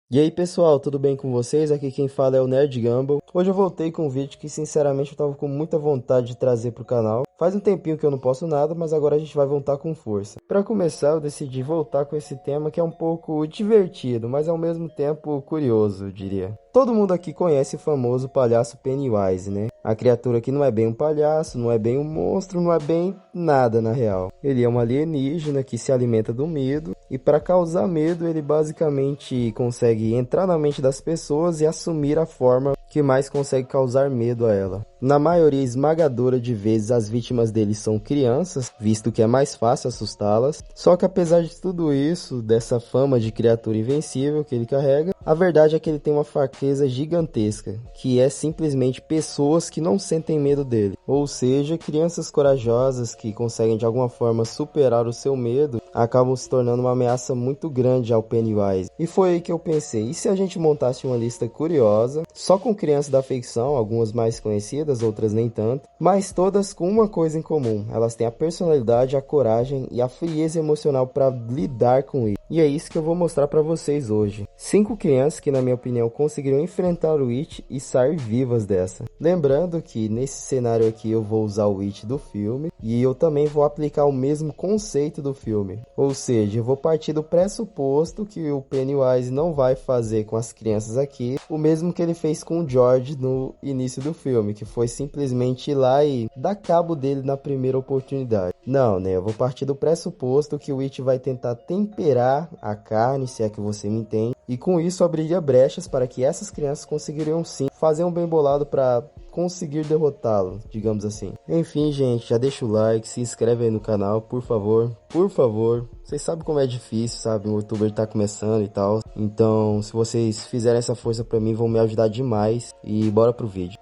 E aí pessoal, tudo bem com vocês? Aqui quem fala é o Nerd Gumball. Hoje eu voltei com um vídeo que sinceramente eu tava com muita vontade de trazer pro canal. Faz um tempinho que eu não posto nada, mas agora a gente vai voltar com força. Para começar, eu decidi voltar com esse tema que é um pouco divertido, mas ao mesmo tempo curioso, eu diria. Todo mundo aqui conhece o famoso palhaço Pennywise, né? A criatura que não é bem um palhaço, não é bem um monstro, não é bem nada na real. Ele é um alienígena que se alimenta do medo e para causar medo ele basicamente consegue entrar na mente das pessoas e assumir a forma que mais consegue causar medo a ela. Na maioria esmagadora de vezes as vítimas dele são crianças, visto que é mais fácil assustá-las. Só que apesar de tudo isso, dessa fama de criatura invencível que ele carrega, a verdade é que ele tem uma fraqueza gigantesca, que é simplesmente pessoas que não sentem medo dele. Ou seja, crianças corajosas que conseguem de alguma forma superar o seu medo, acabam se tornando uma ameaça muito grande ao Pennywise. E foi aí que eu pensei, e se a gente montasse uma lista curiosa, só com crianças da ficção, algumas mais conhecidas, outras nem tanto, mas todas com uma coisa em comum: elas têm a personalidade, a coragem e a frieza emocional para lidar com isso. E é isso que eu vou mostrar para vocês hoje. 5 crianças que, na minha opinião, conseguiram enfrentar o It e sair vivas dessa. Lembrando que nesse cenário aqui eu vou usar o It do filme e eu também vou aplicar o mesmo conceito do filme. Ou seja, eu vou partir do pressuposto que o Pennywise não vai fazer com as crianças aqui o mesmo que ele fez com o George no início do filme, que foi simplesmente ir lá e dar cabo dele na primeira oportunidade. Não, né? Eu vou partir do pressuposto que o It vai tentar temperar a carne, se é que você me entende, e com isso abriria brechas para que essas crianças conseguiriam sim fazer um bem bolado para conseguir derrotá-lo, digamos assim. Enfim, gente, já deixa o like, se inscreve aí no canal, por favor. Por favor. Vocês sabem como é difícil, sabe? O youtuber tá começando e tal. Então, se vocês fizerem essa força pra mim, vão me ajudar demais. E bora pro vídeo.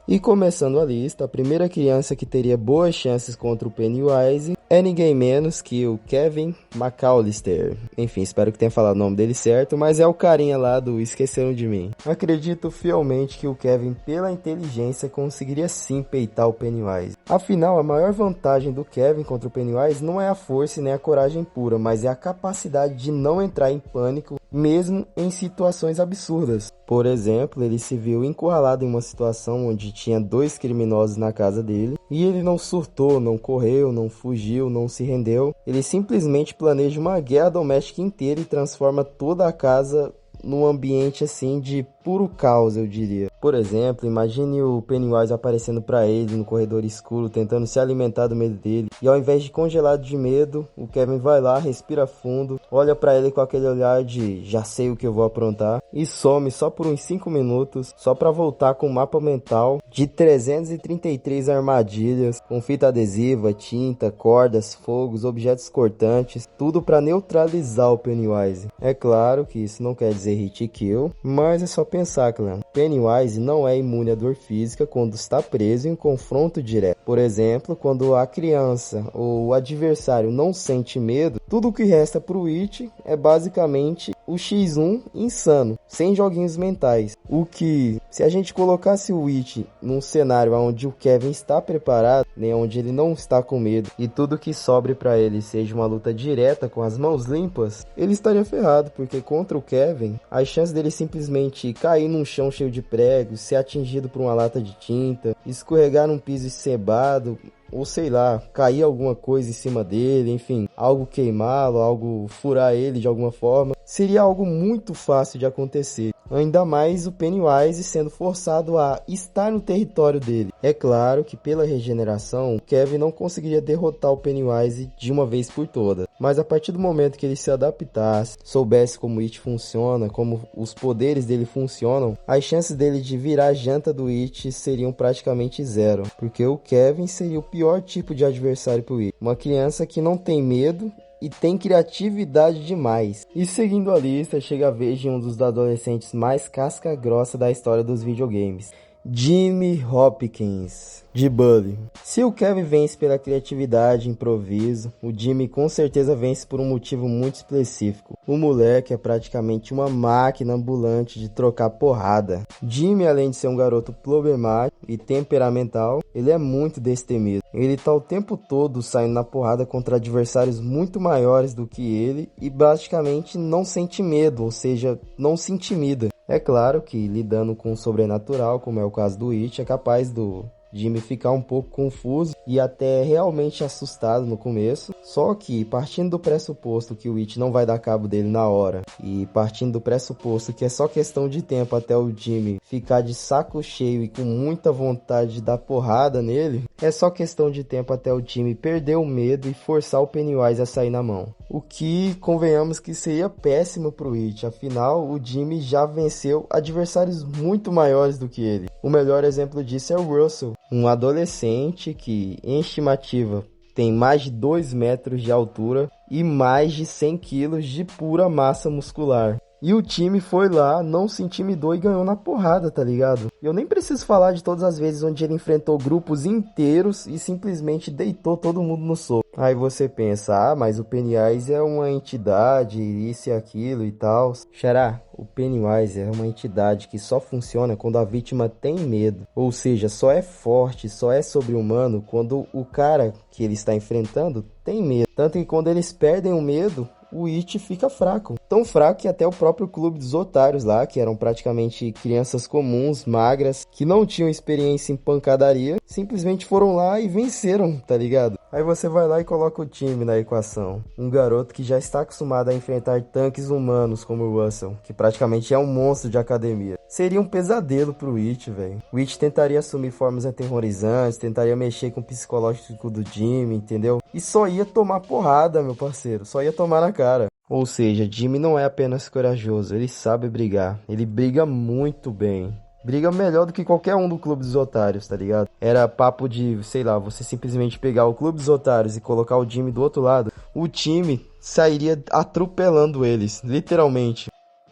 E começando a lista, a primeira criança que teria boas chances contra o Pennywise é ninguém menos que o Kevin McAllister. Enfim, espero que tenha falado o nome dele certo, mas é o carinha lá do Esqueceram de Mim. Acredito fielmente que o Kevin, pela inteligência, conseguiria sim peitar o Pennywise. Afinal, a maior vantagem do Kevin contra o Pennywise não é a força e nem a coragem pura, mas é a capacidade de não entrar em pânico, mesmo em situações absurdas. Por exemplo, ele se viu encurralado em uma situação onde tinha 2 criminosos na casa dele e ele não surtou, não correu, não fugiu, não se rendeu. Ele simplesmente planeja uma guerra doméstica inteira e transforma toda a casa num ambiente assim de puro caos, eu diria. Por exemplo, imagine o Pennywise aparecendo para ele no corredor escuro, tentando se alimentar do medo dele. E ao invés de congelado de medo, o Kevin vai lá, respira fundo, olha para ele com aquele olhar de já sei o que eu vou aprontar e some só por uns 5 minutos, só para voltar com um mapa mental de 333 armadilhas, com fita adesiva, tinta, cordas, fogos, objetos cortantes, tudo para neutralizar o Pennywise. É claro que isso não quer dizer hit kill, mas é só pensar, clã. Pennywise não é imune à dor física quando está preso em confronto direto. Por exemplo, quando a criança ou o adversário não sente medo, tudo o que resta para o It é basicamente o X1 insano, sem joguinhos mentais. O que, se a gente colocasse o It num cenário onde o Kevin está preparado, né, onde ele não está com medo, e tudo que sobre para ele seja uma luta direta com as mãos limpas, ele estaria ferrado, porque contra o Kevin, as chances dele simplesmente cair num chão cheio de pregos, ser atingido por uma lata de tinta, escorregar num piso encebado, ou sei lá, cair alguma coisa em cima dele, enfim, algo queimá-lo, algo furar ele de alguma forma, seria algo muito fácil de acontecer. Ainda mais o Pennywise sendo forçado a estar no território dele. É claro que pela regeneração, o Kevin não conseguiria derrotar o Pennywise de uma vez por todas. Mas a partir do momento que ele se adaptasse, soubesse como o It funciona, como os poderes dele funcionam, as chances dele de virar a janta do It seriam praticamente zero. Porque o Kevin seria o pior tipo de adversário para o It. Uma criança que não tem medo e tem criatividade demais. E seguindo a lista, chega a vez de um dos adolescentes mais casca grossa da história dos videogames. Jimmy Hopkins, de Bully. Se o Kevin vence pela criatividade e improviso, o Jimmy com certeza vence por um motivo muito específico. O moleque é praticamente uma máquina ambulante de trocar porrada. Jimmy, além de ser um garoto problemático e temperamental, ele é muito destemido. Ele tá o tempo todo saindo na porrada contra adversários muito maiores do que ele e praticamente não sente medo, ou seja, não se intimida. É claro que lidando com o sobrenatural, como é o caso do It, é capaz do Jimmy ficar um pouco confuso e até realmente assustado no começo. Só que, partindo do pressuposto que o It não vai dar cabo dele na hora e partindo do pressuposto que é só questão de tempo até o Jimmy ficar de saco cheio e com muita vontade de dar porrada nele, é só questão de tempo até o Jimmy perder o medo e forçar o Pennywise a sair na mão. O que, convenhamos que seria péssimo pro It, afinal o Jimmy já venceu adversários muito maiores do que ele. O melhor exemplo disso é o Russell, um adolescente que, em estimativa, tem mais de 2 metros de altura e mais de 100 quilos de pura massa muscular. E o time foi lá, não se intimidou e ganhou na porrada, tá ligado? Eu nem preciso falar de todas as vezes onde ele enfrentou grupos inteiros e simplesmente deitou todo mundo no soco. Aí você pensa, mas o Pennywise é uma entidade, isso e aquilo e tal. Xará, o Pennywise é uma entidade que só funciona quando a vítima tem medo. Ou seja, só é forte, só é sobre-humano quando o cara que ele está enfrentando tem medo. Tanto que quando eles perdem o medo, o It fica fraco. Tão fraco que até o próprio clube dos otários lá, que eram praticamente crianças comuns, magras, que não tinham experiência em pancadaria, simplesmente foram lá e venceram, tá ligado? Aí você vai lá e coloca o time na equação. Um garoto que já está acostumado a enfrentar tanques humanos como o Russell, que praticamente é um monstro de academia. Seria um pesadelo pro It, velho. O It tentaria assumir formas aterrorizantes, tentaria mexer com o psicológico do Jimmy, entendeu? E só ia tomar porrada, meu parceiro. Só ia tomar na cara. Ou seja, Jimmy não é apenas corajoso, ele sabe brigar. Ele briga muito bem. Briga melhor do que qualquer um do Clube dos Otários, tá ligado? Era papo de, sei lá, você simplesmente pegar o Clube dos Otários e colocar o Jimmy do outro lado. O time sairia atropelando eles, literalmente.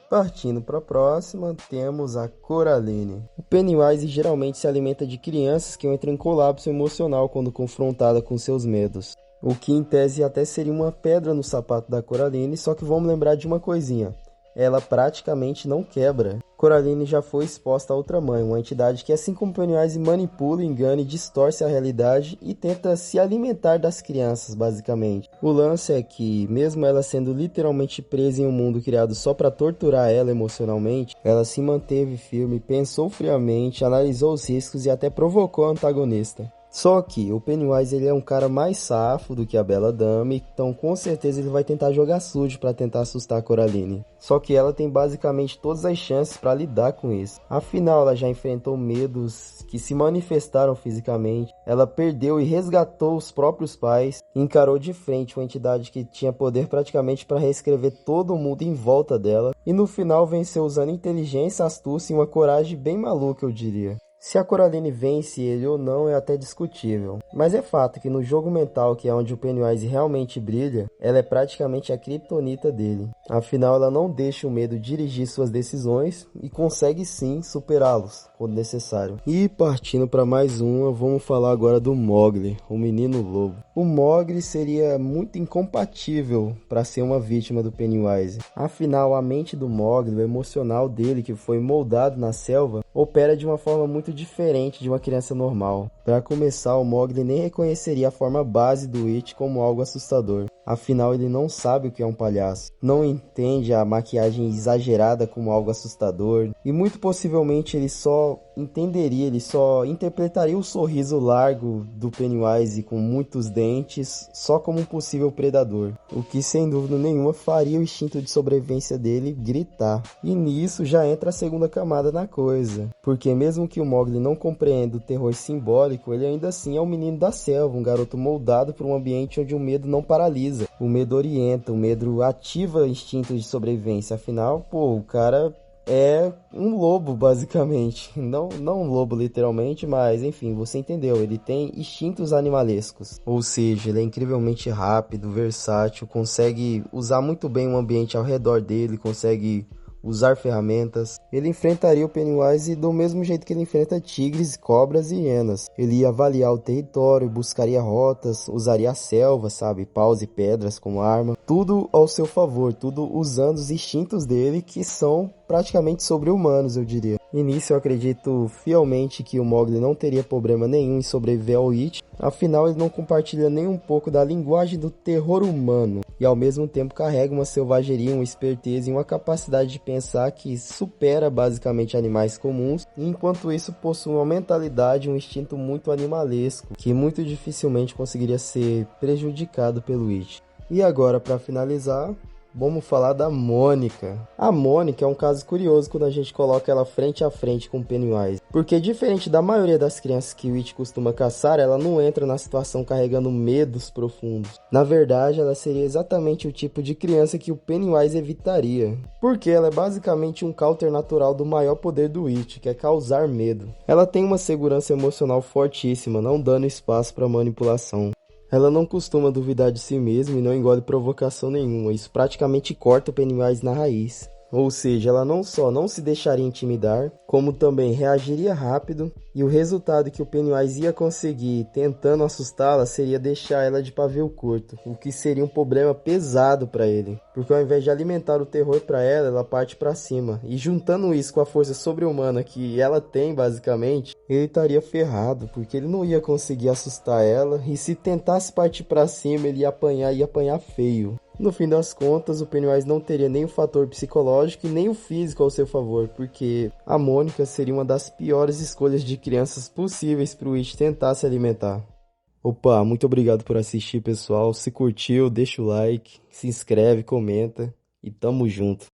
Partindo para a próxima, temos a Coraline. O Pennywise geralmente se alimenta de crianças que entram em colapso emocional quando confrontada com seus medos. O que em tese até seria uma pedra no sapato da Coraline, só que vamos lembrar de uma coisinha. Ela praticamente não quebra. Coraline já foi exposta a outra mãe, uma entidade que, assim como Pennywise, manipula, engana e distorce a realidade e tenta se alimentar das crianças, basicamente. O lance é que, mesmo ela sendo literalmente presa em um mundo criado só para torturar ela emocionalmente, ela se manteve firme, pensou friamente, analisou os riscos e até provocou a antagonista. Só que o Pennywise ele é um cara mais safo do que a Bela Dama, então com certeza ele vai tentar jogar sujo para tentar assustar a Coraline. Só que ela tem basicamente todas as chances para lidar com isso. Afinal, ela já enfrentou medos que se manifestaram fisicamente, ela perdeu e resgatou os próprios pais, encarou de frente uma entidade que tinha poder praticamente para reescrever todo o mundo em volta dela, e no final venceu usando inteligência, astúcia e uma coragem bem maluca, eu diria. Se a Coraline vence ele ou não é até discutível, mas é fato que no jogo mental, que é onde o Pennywise realmente brilha, ela é praticamente a criptonita dele. Afinal, ela não deixa o medo dirigir suas decisões e consegue sim superá-los quando necessário. E partindo para mais uma, vamos falar agora do Mowgli, o menino lobo. O Mowgli seria muito incompatível para ser uma vítima do Pennywise. Afinal, a mente do Mowgli, o emocional dele que foi moldado na selva, opera de uma forma muito diferente de uma criança normal. Para começar, o Mowgli nem reconheceria a forma base do It como algo assustador. Afinal, ele não sabe o que é um palhaço, não entende a maquiagem exagerada como algo assustador e muito possivelmente ele só interpretaria o sorriso largo do Pennywise com muitos dentes só como um possível predador, o que sem dúvida nenhuma faria o instinto de sobrevivência dele gritar. E nisso já entra a segunda camada na coisa, porque mesmo que o Mowgli não compreenda o terror simbólico, ele ainda assim é um menino da selva, um garoto moldado por um ambiente onde o medo não paralisa. O medo orienta, o medo ativa instintos de sobrevivência. Afinal, o cara é um lobo, basicamente. Não um lobo literalmente, mas enfim, você entendeu. Ele tem instintos animalescos. Ou seja, ele é incrivelmente rápido, versátil, consegue usar muito bem o ambiente ao redor dele, consegue usar ferramentas. Ele enfrentaria o Pennywise do mesmo jeito que ele enfrenta tigres, cobras e hienas. Ele ia avaliar o território, buscaria rotas, usaria a selva, sabe, paus e pedras como arma. Tudo ao seu favor, tudo usando os instintos dele, que são praticamente sobre-humanos, eu diria. E nisso eu acredito fielmente que o Mowgli não teria problema nenhum em sobreviver ao It, afinal ele não compartilha nem um pouco da linguagem do terror humano, e ao mesmo tempo carrega uma selvageria, uma esperteza e uma capacidade de pensar que supera basicamente animais comuns, e enquanto isso possui uma mentalidade, um instinto muito animalesco, que muito dificilmente conseguiria ser prejudicado pelo It. E agora, para finalizar, vamos falar da Mônica. A Mônica é um caso curioso quando a gente coloca ela frente a frente com o Pennywise. Porque diferente da maioria das crianças que o It costuma caçar, ela não entra na situação carregando medos profundos. Na verdade, ela seria exatamente o tipo de criança que o Pennywise evitaria. Porque ela é basicamente um counter natural do maior poder do It, que é causar medo. Ela tem uma segurança emocional fortíssima, não dando espaço para manipulação. Ela não costuma duvidar de si mesma e não engole provocação nenhuma, isso praticamente corta o Pennywise na raiz. Ou seja, ela não só não se deixaria intimidar, como também reagiria rápido, e o resultado que o Pennywise ia conseguir tentando assustá-la seria deixar ela de pavio curto, o que seria um problema pesado para ele, porque ao invés de alimentar o terror para ela, ela parte para cima, e juntando isso com a força sobre-humana que ela tem basicamente, ele estaria ferrado, porque ele não ia conseguir assustar ela, e se tentasse partir para cima ele ia apanhar feio. No fim das contas, o Pennywise não teria nem o fator psicológico e nem o físico ao seu favor, porque a Mônica seria uma das piores escolhas de crianças possíveis para o It tentar se alimentar. Opa, muito obrigado por assistir, pessoal. Se curtiu, deixa o like, se inscreve, comenta e tamo junto.